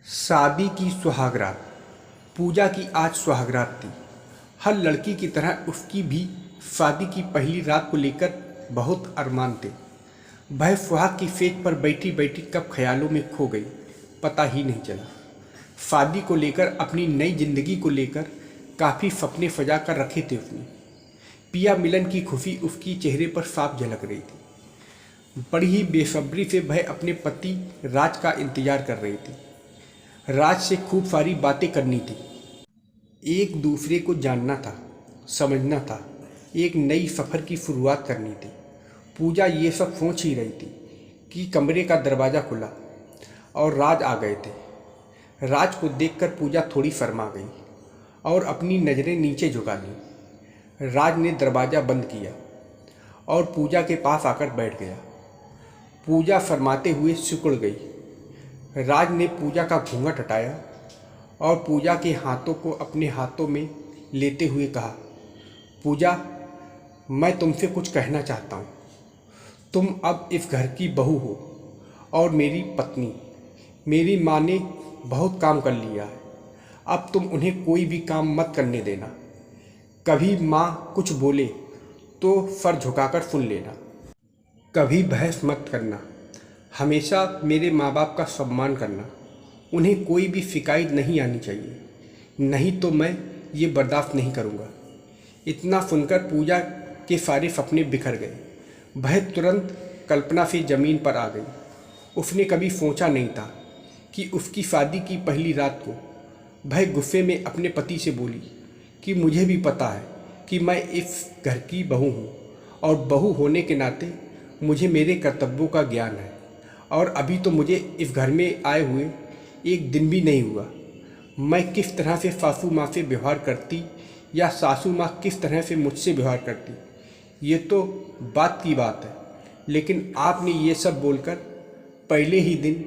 शादी की सुहागरात। पूजा की आज सुहागरात थी। हर लड़की की तरह उसकी भी शादी की पहली रात को लेकर बहुत अरमान थे। वह सुहाग की सेज पर बैठी बैठी कब ख्यालों में खो गई, पता ही नहीं चला। शादी को लेकर, अपनी नई जिंदगी को लेकर काफ़ी सपने सजा कर रखे थे उसने। पिया मिलन की खुशी उसकी चेहरे पर साफ झलक रही थी। बड़ी ही बेसब्री से वह अपने पति राज का इंतजार कर रही थी। राज से खूब सारी बातें करनी थी, एक दूसरे को जानना था, समझना था, एक नई सफ़र की शुरुआत करनी थी। पूजा ये सब सोच ही रही थी कि कमरे का दरवाज़ा खुला और राज आ गए थे। राज को देखकर पूजा थोड़ी शर्मा गई और अपनी नज़रें नीचे झुका लीं। राज ने दरवाज़ा बंद किया और पूजा के पास आकर बैठ गया। पूजा शर्माते हुए सिकुड़ गई। राज ने पूजा का घूंघट हटाया और पूजा के हाथों को अपने हाथों में लेते हुए कहा, पूजा, मैं तुमसे कुछ कहना चाहता हूँ। तुम अब इस घर की बहू हो और मेरी पत्नी। मेरी माँ ने बहुत काम कर लिया है, अब तुम उन्हें कोई भी काम मत करने देना। कभी माँ कुछ बोले तो सर झुकाकर सुन लेना, कभी बहस मत करना। हमेशा मेरे माँ बाप का सम्मान करना, उन्हें कोई भी शिकायत नहीं आनी चाहिए, नहीं तो मैं ये बर्दाश्त नहीं करूँगा। इतना सुनकर पूजा के सारे सपने बिखर गए। वह तुरंत कल्पना से ज़मीन पर आ गई। उसने कभी सोचा नहीं था कि उसकी शादी की पहली रात को वह गुस्से में अपने पति से बोली कि मुझे भी पता है कि मैं इस घर की बहू हूँ और बहू होने के नाते मुझे मेरे कर्तव्यों का ज्ञान है, और अभी तो मुझे इस घर में आए हुए एक दिन भी नहीं हुआ। मैं किस तरह से सासू माँ से व्यवहार करती या सासू माँ किस तरह से मुझसे व्यवहार करती, ये तो बात की बात है, लेकिन आपने ये सब बोलकर पहले ही दिन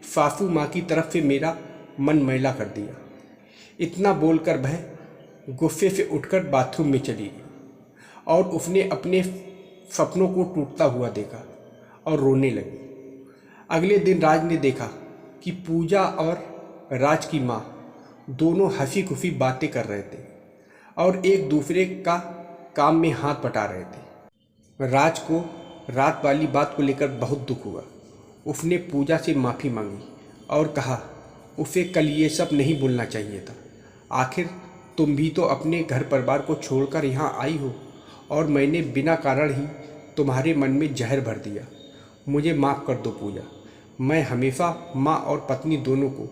सासू माँ की तरफ से मेरा मन मैला कर दिया। इतना बोलकर वह गुस्से से उठकर बाथरूम में चली गई और उसने अपने सपनों को टूटता हुआ देखा और रोने लगी। अगले दिन राज ने देखा कि पूजा और राज की माँ दोनों हंसी खुशी बातें कर रहे थे और एक दूसरे का काम में हाथ बटा रहे थे। राज को रात वाली बात को लेकर बहुत दुख हुआ। उसने पूजा से माफ़ी मांगी और कहा उसे कल ये सब नहीं बोलना चाहिए था। आखिर तुम भी तो अपने घर परिवार को छोड़कर यहाँ आई हो और मैंने बिना कारण ही तुम्हारे मन में जहर भर दिया। मुझे माफ़ कर दो पूजा, मैं हमेशा माँ और पत्नी दोनों को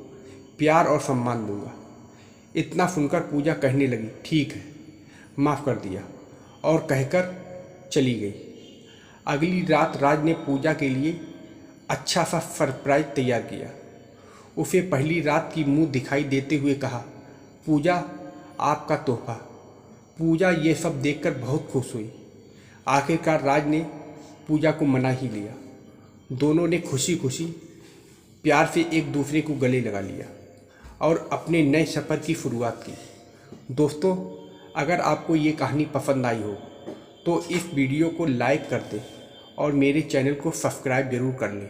प्यार और सम्मान दूंगा। इतना सुनकर पूजा कहने लगी, ठीक है, माफ़ कर दिया, और कहकर चली गई। अगली रात राज ने पूजा के लिए अच्छा सा सरप्राइज तैयार किया। उसे पहली रात की मुंह दिखाई देते हुए कहा, पूजा, आपका तोहफा। पूजा ये सब देखकर बहुत खुश हुई। आखिरकार राज ने पूजा को मना ही लिया। दोनों ने खुशी खुशी प्यार से एक दूसरे को गले लगा लिया और अपने नए सफ़र की शुरुआत की। दोस्तों, अगर आपको ये कहानी पसंद आई हो तो इस वीडियो को लाइक कर दें और मेरे चैनल को सब्सक्राइब ज़रूर कर लें।